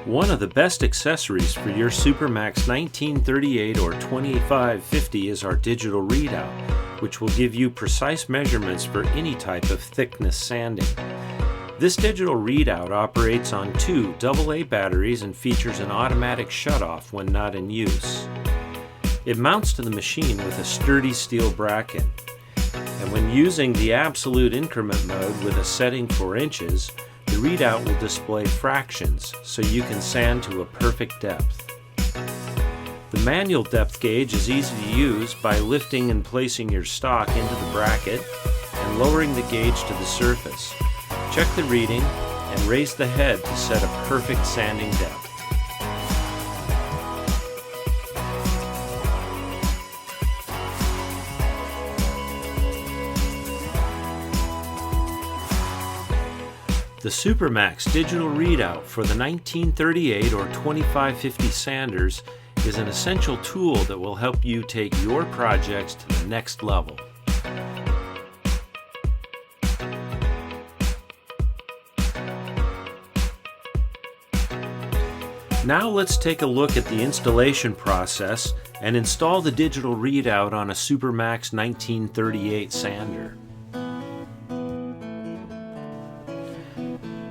One of the best accessories for your Supermax 1938 or 2550 is our digital readout, which will give you precise measurements for any type of thickness sanding. This digital readout operates on two AA batteries and features an automatic shutoff when not in use. It mounts to the machine with a sturdy steel bracket, and when using the absolute increment mode with a setting for inches, the readout will display fractions so you can sand to a perfect depth. The manual depth gauge is easy to use by lifting and placing your stock into the bracket and lowering the gauge to the surface. Check the reading and raise the head to set a perfect sanding depth. The Supermax digital readout for the 1938 or 2550 sanders is an essential tool that will help you take your projects to the next level. Now let's take a look at the installation process and install the digital readout on a Supermax 1938 sander.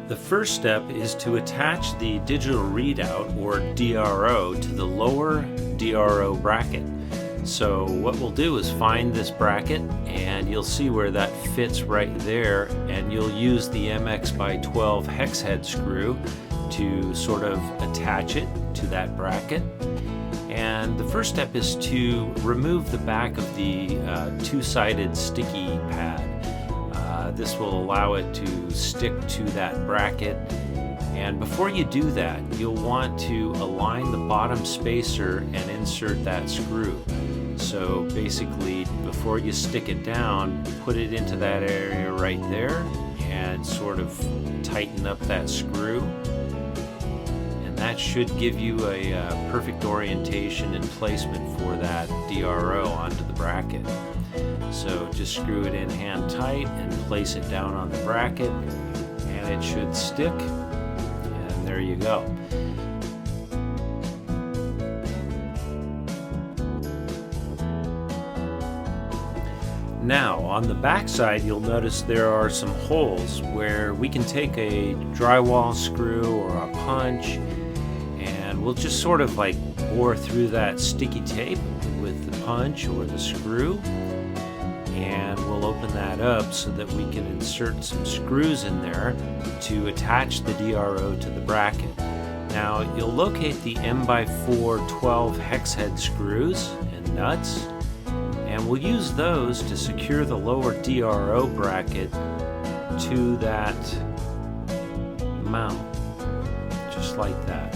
The first step is to attach the digital readout, or DRO, to the lower DRO bracket. So what we'll do is find this bracket, and you'll see where that fits right there, and you'll use the MX by 12 hex head screw to sort of attach it to that bracket. And the first step is to remove the back of the two-sided sticky pad. This will allow it to stick to that bracket, and before you do that, you'll want to align the bottom spacer and insert that screw. So basically, before you stick it down, put it into that area right there and sort of tighten up that screw, and that should give you a perfect orientation and placement for that DRO onto the bracket. So just screw it in hand tight and place it down on the bracket, and it should stick, and there you go. Now on the back side, you'll notice there are some holes where we can take a drywall screw or a punch, and we'll just sort of like bore through that sticky tape with the punch or the screw, and we'll open that up so that we can insert some screws in there to attach the DRO to the bracket. Now you'll locate the M x4 12 hex head screws and nuts, and we'll use those to secure the lower DRO bracket to that mount, just like that.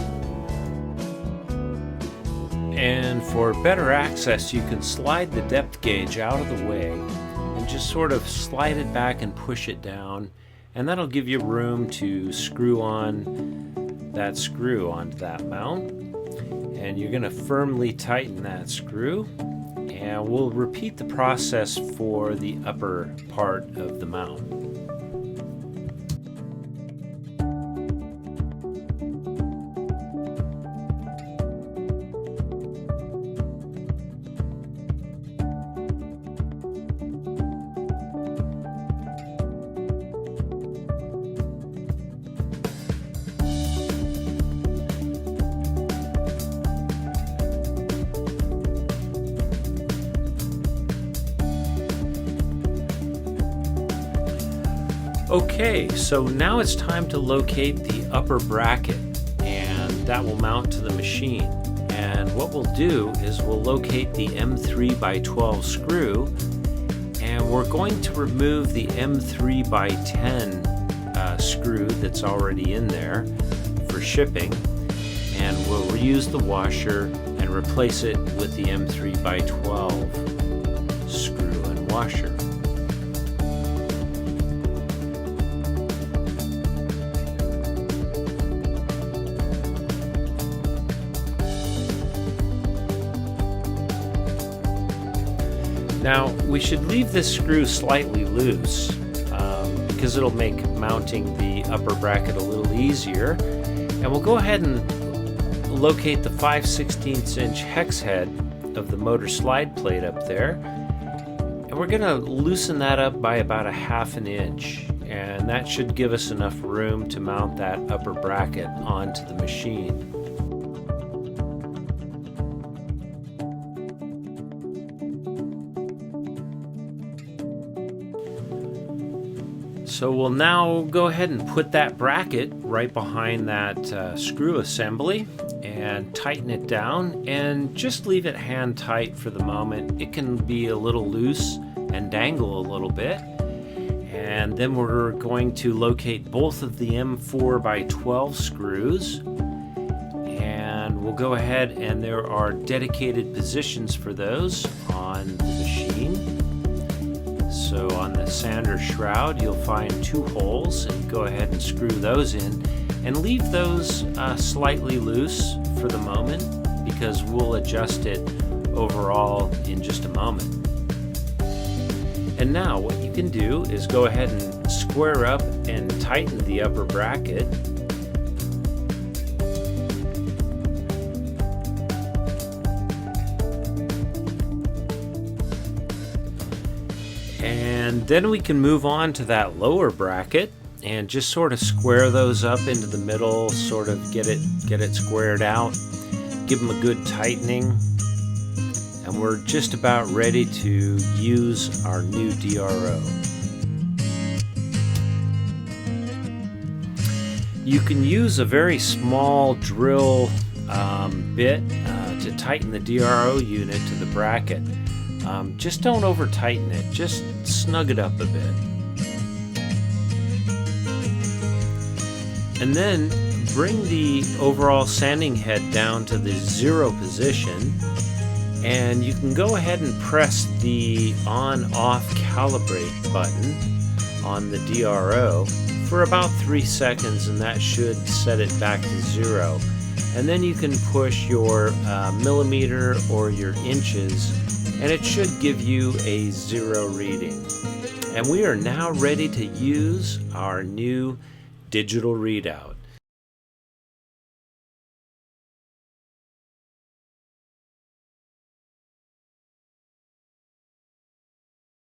And for better access, you can slide the depth gauge out of the way and just sort of slide it back and push it down, and that'll give you room to screw on that screw onto that mount. And you're going to firmly tighten that screw, and we'll repeat the process for the upper part of the mount. Okay, so now it's time to locate the upper bracket, and that will mount to the machine. And what we'll do is we'll locate the M3 by 12 screw, and we're going to remove the M3 by 10 screw that's already in there for shipping, and we'll reuse the washer and replace it with the M3 by 12 screw and washer. Now, we should leave this screw slightly loose because it'll make mounting the upper bracket a little easier. And we'll go ahead and locate the 5/16 inch hex head of the motor slide plate up there. And we're going to loosen that up by about 1/2 inch. And that should give us enough room to mount that upper bracket onto the machine. So we'll now go ahead and put that bracket right behind that screw assembly and tighten it down, and just leave it hand tight for the moment. It can be a little loose and dangle a little bit. And then we're going to locate both of the M4x12 screws, and we'll go ahead, and there are dedicated positions for those on the machine. So on the sander shroud, you'll find 2 holes, and go ahead and screw those in and leave those slightly loose for the moment, because we'll adjust it overall in just a moment. And now what you can do is go ahead and square up and tighten the upper bracket. And then we can move on to that lower bracket and just sort of square those up into the middle, sort of get it squared out, give them a good tightening. And we're just about ready to use our new DRO. You can use a very small drill bit to tighten the DRO unit to the bracket. Just don't over tighten it, just snug it up a bit. And then bring the overall sanding head down to the 0 position, and you can go ahead and press the on-off calibrate button on the DRO for about 3 seconds, and that should set it back to 0. And then you can push your millimeter or your inches, and it should give you a 0 reading. And we are now ready to use our new digital readout.